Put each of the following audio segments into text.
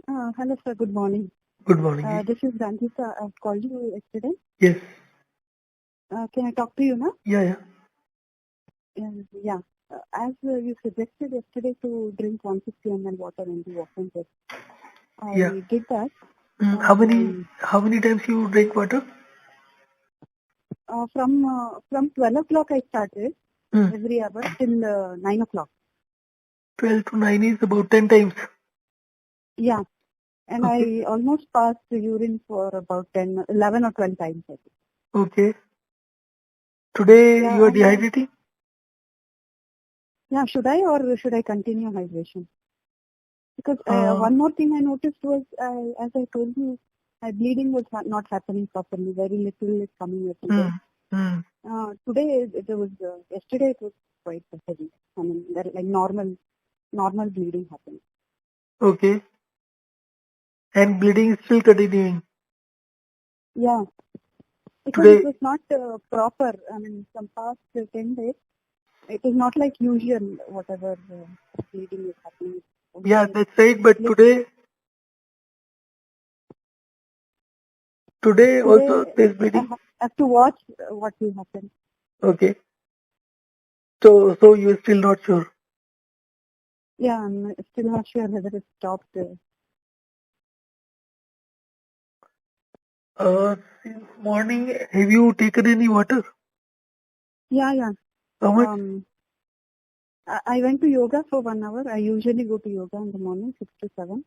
Hello, sir. Good morning. Good morning. This is Gandhita. I called you yesterday. Yes. Can I talk to you now? Yeah. Yeah. As you suggested yesterday to drink 150 ml water and do walking test, Yeah. I did that. How And many times you drink water? from 12 o'clock I started Mm. every hour till 9 o'clock. 12 to 9 is about 10 times. Yeah. And Okay. I almost passed the urine for about 11 or 12 times. I think. Okay. Today Yeah. you are And dehydrating? should I or should I continue hydration? Because Uh, one more thing I noticed was, as I told you, my bleeding was not happening properly. Very little is coming every day. mm, mm. Today yesterday it was quite heavy. I mean, like normal bleeding happened. Okay. And bleeding is still continuing. Yeah, because it Today, was not proper. I mean, from past 10 days, it is not like usual. Whatever bleeding is happening. yeah, Only that's right. But like today also today, there's I bleeding. have to watch what will happen. Okay. So you're still not sure. Yeah, I'm still not sure whether it stopped. Since morning, have you taken any water? Yeah. How much? I went to yoga for 1 hour. I usually go to yoga in the morning, 6 to 7.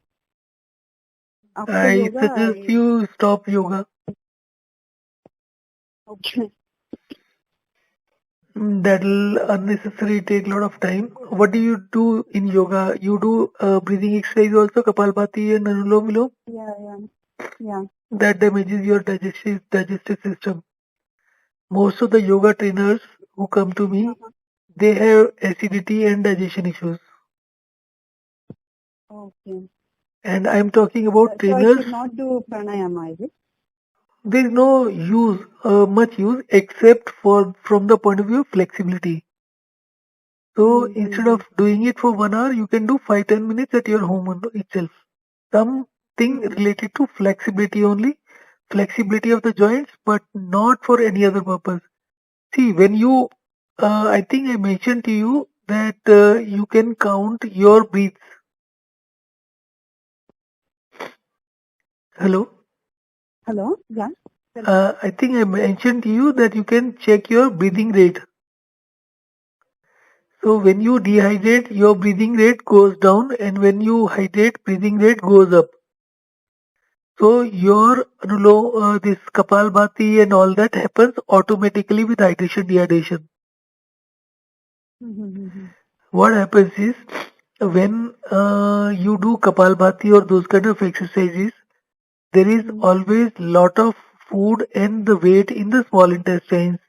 After I yoga, suggest you stop yoga. okay. That'll unnecessarily take a lot of time. What do you do in yoga? You do breathing exercise also, Kapalbhati and Anulom Vilom. Yeah. That damages your digestive system. Most of the yoga trainers who come to me, Uh-huh. they have acidity and digestion issues. Okay. And I'm talking about So I trainers. should not do pranayama, is it? There is no use, much use, except for from the point of view of flexibility. So instead Mm-hmm. of doing it for 1 hour, you can do 5-10 minutes at your home itself. Something related to flexibility only, flexibility of the joints, but not for any other purpose. See, when you, I think I mentioned to you that you can count your breaths. Hello? Hello? Yeah. I think I mentioned to you that you can check your breathing rate. So when you dehydrate, your breathing rate goes down, and when you hydrate, breathing rate goes up. So your this Kapalbhati and all that happens automatically with hydration dehydration. Mm-hmm. What happens is when you do Kapalbhati or those kind of exercises, there is always lot of food and the weight in the small intestines.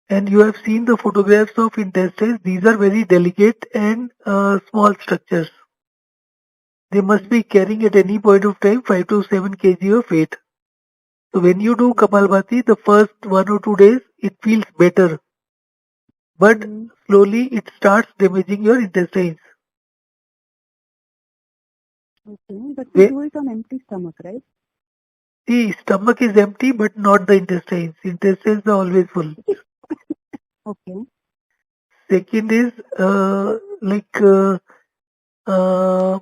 And you have seen the photographs of intestines. These are very delicate and small structures. They must be carrying at any point of time 5 to 7 kg of weight. So when you do Kapalbhati, the first 1 or 2 days, it feels better. But Mm-hmm. slowly it starts damaging your intestines. Okay. But we The do it on empty stomach, right? stomach is empty, but not the intestines. Intestines are always full. Okay. Second is like uh,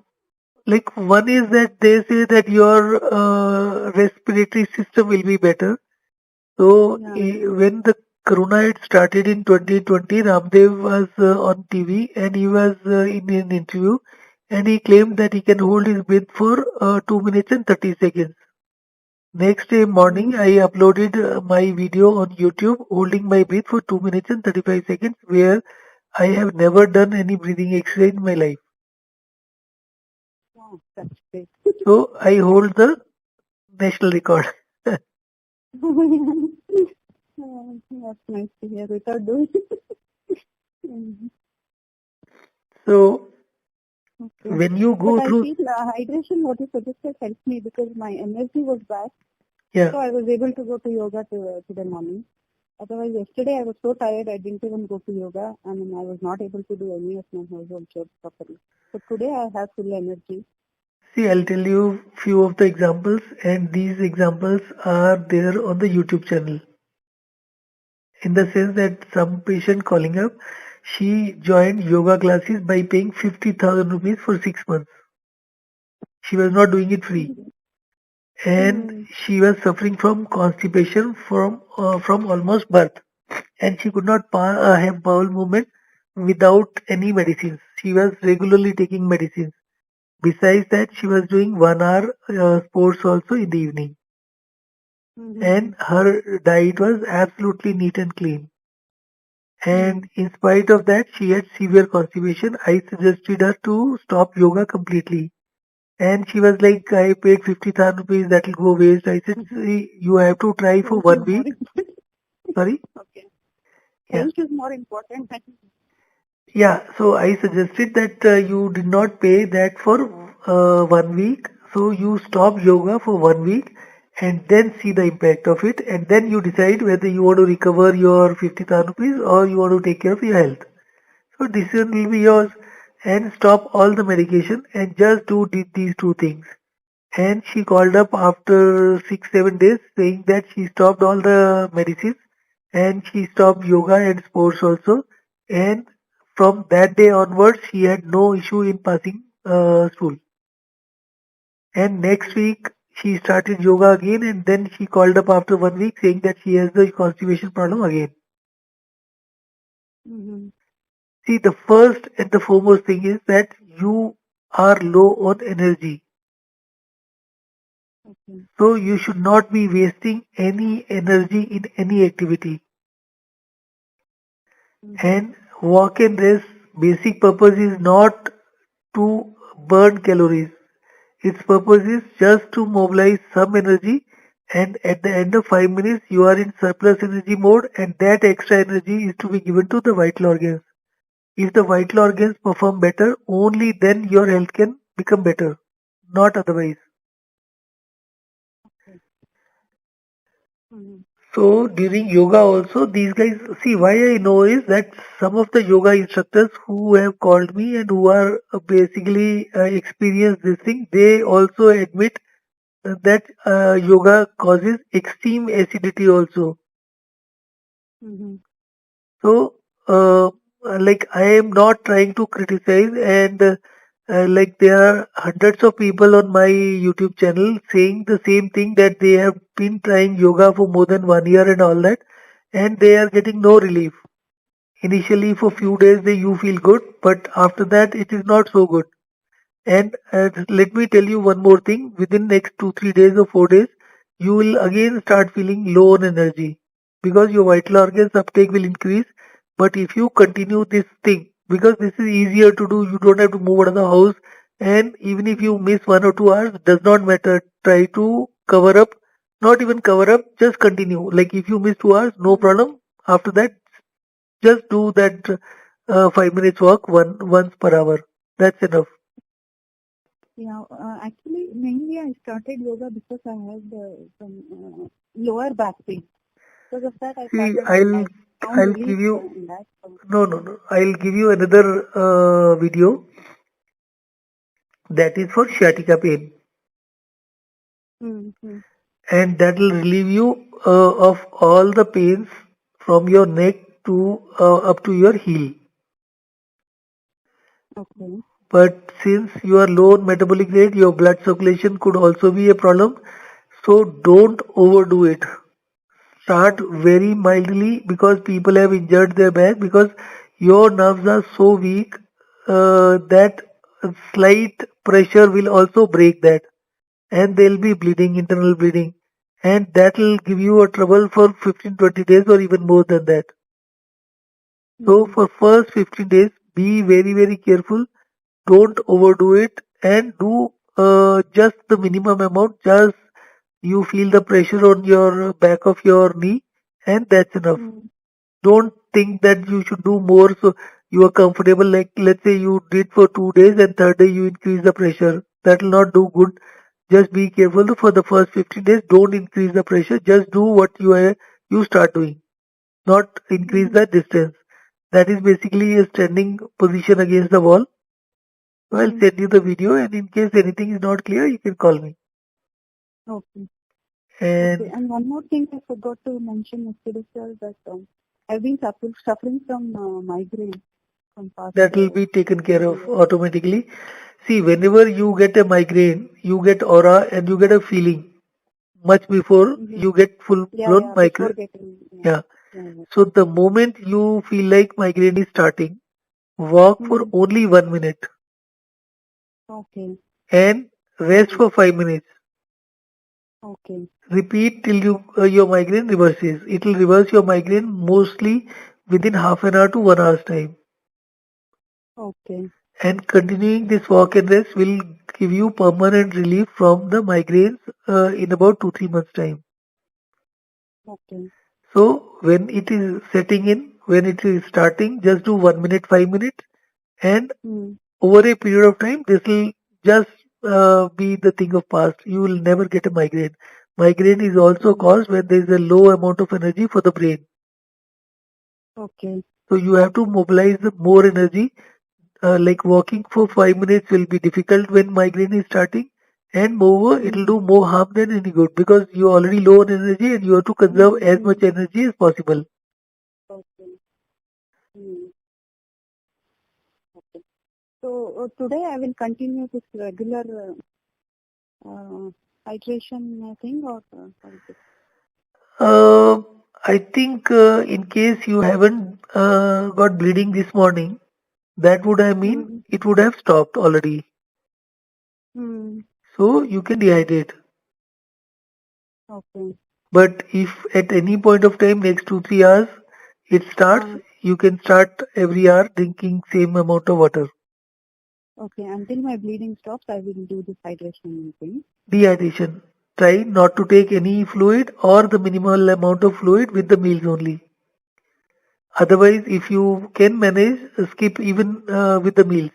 like one is that they say that your respiratory system will be better. So Yeah. when the Corona had started in 2020, Ramdev was on TV and he was in an interview and he claimed that he can hold his breath for 2 minutes and 30 seconds. Next day morning, I uploaded my video on YouTube holding my breath for 2 minutes and 35 seconds where I have never done any breathing exercise in my life. Oh, that's great. So I hold the national record. That's nice to hear without doing it. Mhm. So Okay. when you But go I through, feel hydration, what you suggested, helped me because my energy was back. yeah, So I was able to go to yoga today morning. Otherwise, yesterday I was so tired I didn't even go to yoga. I mean, I was not able to do any of my household chores properly. So today I have full energy. See, I'll tell you few of the examples, and these examples are there on the YouTube channel. In the sense that some patient calling up, she joined yoga classes by paying 50,000 rupees for 6 months. She was not doing it free, and she was suffering from constipation from almost birth, and she could not have bowel movement without any medicines. She was regularly taking medicines. Besides that, she was doing 1 hour sports also in the evening, and her diet was absolutely neat and clean. And in spite of that, she had severe constipation. I suggested her to stop yoga completely. And she was like, I paid 50,000 rupees, that will go waste. I said, see, you have to try for 1 week. Sorry? Okay. Yeah. Health is more important. Yeah, so I suggested that you did not pay that for 1 week. So you stop yoga for 1 week and then see the impact of it. And then you decide whether you want to recover your 50,000 rupees or you want to take care of your health. So decision will be yours, and stop all the medication and just do these two things. And she called up after 6-7 days saying that she stopped all the medicines and she stopped yoga and sports also. And from that day onwards, she had no issue in passing stool. And next week, she started yoga again, and then she called up after 1 week saying that she has the constipation problem again. See, the first and the foremost thing is that you are low on energy. So you should not be wasting any energy in any activity. And walk and rest, basic purpose is not to burn calories. Its purpose is just to mobilize some energy, and at the end of 5 minutes you are in surplus energy mode, and that extra energy is to be given to the vital organs. If the vital organs perform better, only then your health can become better, not otherwise. So during yoga also, these guys, see why I know is that some of the yoga instructors who have called me and who are basically experienced this thing, they also admit that yoga causes extreme acidity also. So, like I am not trying to criticize, and like there are hundreds of people on my YouTube channel saying the same thing, that they have been trying yoga for more than 1 year and all that, and they are getting no relief. Initially for few days you feel good, but after that it is not so good. And let me tell you one more thing, within next 2-3 days or 4 days, you will again start feeling low on energy because your vital organs uptake will increase. But if you continue this thing, because this is easier to do, you don't have to move out of the house, and even if you miss 1 or 2 hours, does not matter. Try to cover up, not even cover up, just continue. Like if you miss 2 hours, no problem. After that, just do that 5 minutes walk once per hour. That's enough. Yeah, actually, mainly I started yoga because I had some lower back pain. Because of that, I See, started. I'll give you no. I'll give you another video that is for sciatica pain, and that will relieve you of all the pains from your neck to up to your heel. Okay. But since you are low on metabolic rate, your blood circulation could also be a problem. So don't overdo it. Start very mildly, because people have injured their back, because your nerves are so weak that slight pressure will also break that, and they'll be bleeding, internal bleeding, and that will give you a trouble for 15-20 days or even more than that. So for first 15 days, be very very careful. Don't overdo it, and do just the minimum amount. Just you feel the pressure on your back of your knee, and that's enough. Don't think that you should do more so you are comfortable. Like let's say you did for 2 days and third day you increase the pressure. That will not do good. Just be careful for the first 15 days. Don't increase the pressure. Just do what you start doing. Not increase the distance. That is basically a standing position against the wall. I'll send you the video, and in case anything is not clear, you can call me. Okay. And Okay. And one more thing I forgot to mention yesterday, sir, that I've been suffering from migraine from past. that will be taken care of automatically. See, whenever you get a migraine, you get aura and you get a feeling much before you get full blown Before migraine. getting. Yeah. So the moment you feel like migraine is starting, walk for only 1 minute Okay. and rest for 5 minutes. Okay. Repeat till your migraine reverses. It will reverse your migraine mostly within half an hour to 1 hour's time. Okay. And continuing this walk and rest will give you permanent relief from the migraines in about 2-3 months time. Okay. So when it is setting in, when it is starting, just do 1 minute, 5 minutes, and over a period of time, this will just be the thing of past. You will never get a migraine. Migraine is also caused when there is a low amount of energy for the brain. Okay. So you have to mobilize more energy. Like walking for 5 minutes will be difficult when migraine is starting, and moreover, it will do more harm than any good because you are already low on energy and you have to conserve as much energy as possible. Okay. Okay. So today I will continue this regular hydration thing, or how is it? I think in case you haven't got bleeding this morning, that would have mean it would have stopped already. So you can dehydrate. Okay. But if at any point of time next 2-3 hours it starts, you can start every hour drinking same amount of water. Okay. Until my bleeding stops, I will do this hydration thing. Dehydration. Try not to take any fluid or the minimal amount of fluid with the meals only. Otherwise, if you can manage, skip even with the meals.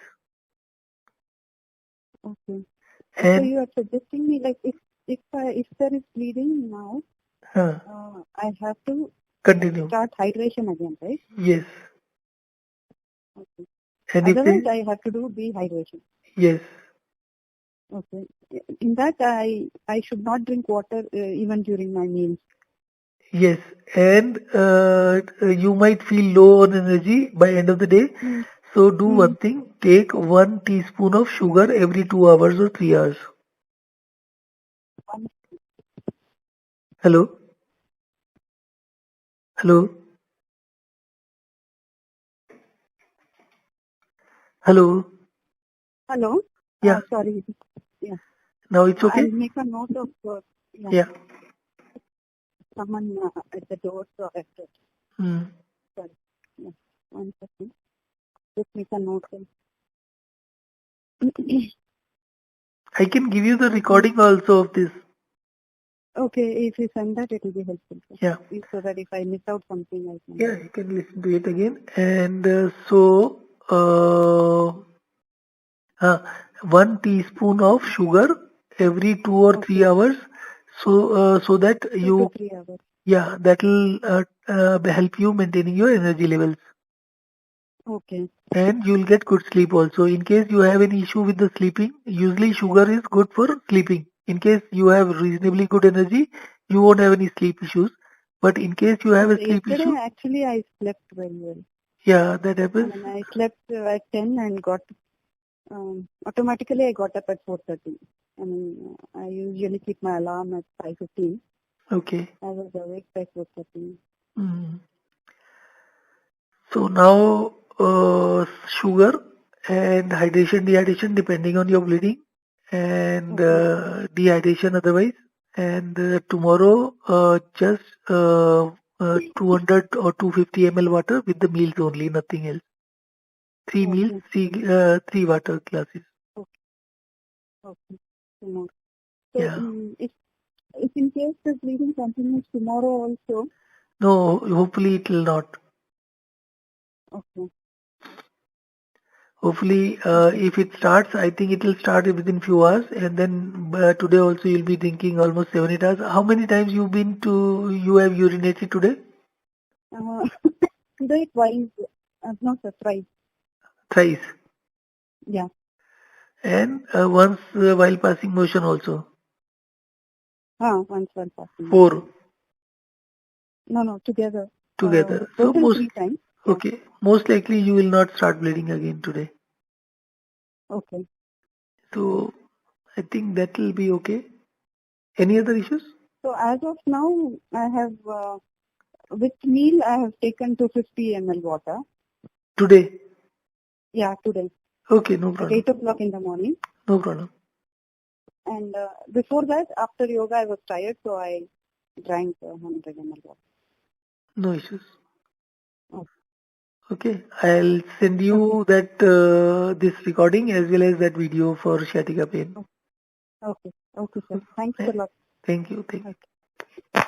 Okay. And so you are suggesting me, like, if there is bleeding now, I have to continue. start hydration again, right? Yes. Okay. And Otherwise, I have to do dehydration. Yes. Okay. In that, I should not drink water even during my meals. Yes, and you might feel low on energy by end of the day. So do one thing: take 1 teaspoon of sugar every 2 hours or 3 hours. Hello, hello, hello. Hello. Yeah. Sorry. Yeah. Now it's okay. I'll make a note of. Yeah. Someone at the door, so I have to. Sorry. Yeah. 1 second. Just make a note. I can give you the recording also of this. Okay, if you send that, it will be helpful. Yeah. So that if I miss out something, I can. Yeah, you can listen to it again. And 1 teaspoon of sugar every 2 or 3 hours, so that 2 to 3 hours. Yeah, that will help you maintaining your energy levels. Okay. And you'll get good sleep also. In case you have any issue with the sleeping, usually sugar is good for sleeping. In case you have reasonably good energy, you won't have any sleep issues. But in case you have a sleep issue, Actually, I slept very well. Yeah, that happens. And I slept at 10 and got automatically I got up at 4:30. I mean, I usually keep my alarm at 5:15. Okay. I was awake by 4:30. So now sugar and dehydration depending on your bleeding, and dehydration otherwise. And tomorrow just 200 or 250 ml water with the meals only, nothing else. 3 meals, three water glasses. Okay. Tomorrow. So if in case the bleeding continues tomorrow also. No, hopefully it will not. Okay. Hopefully, if it starts, I think it will start within few hours, and then today also you'll be drinking almost 7-8 hours. How many times you have urinated today? Today twice, not thrice. Thrice. Yeah. and once while passing motion also. Once while fasting. 4 No, together. together. So Total most 3 times. Yeah. okay, most likely you will not start bleeding again today. Okay. So I think that will be okay. Any other issues? So as of now, I have with meal I have taken 250 ml water. Today? Yeah, today Okay, no at problem. 8 o'clock in the morning. No problem. And before that, after yoga, I was tired, so I drank 100 ml water. No issues. Okay. Okay, I'll send Okay. you that this recording as well as that video for sciatica pain. Okay, sir. Thanks a lot. Thank you. Thank you. Okay.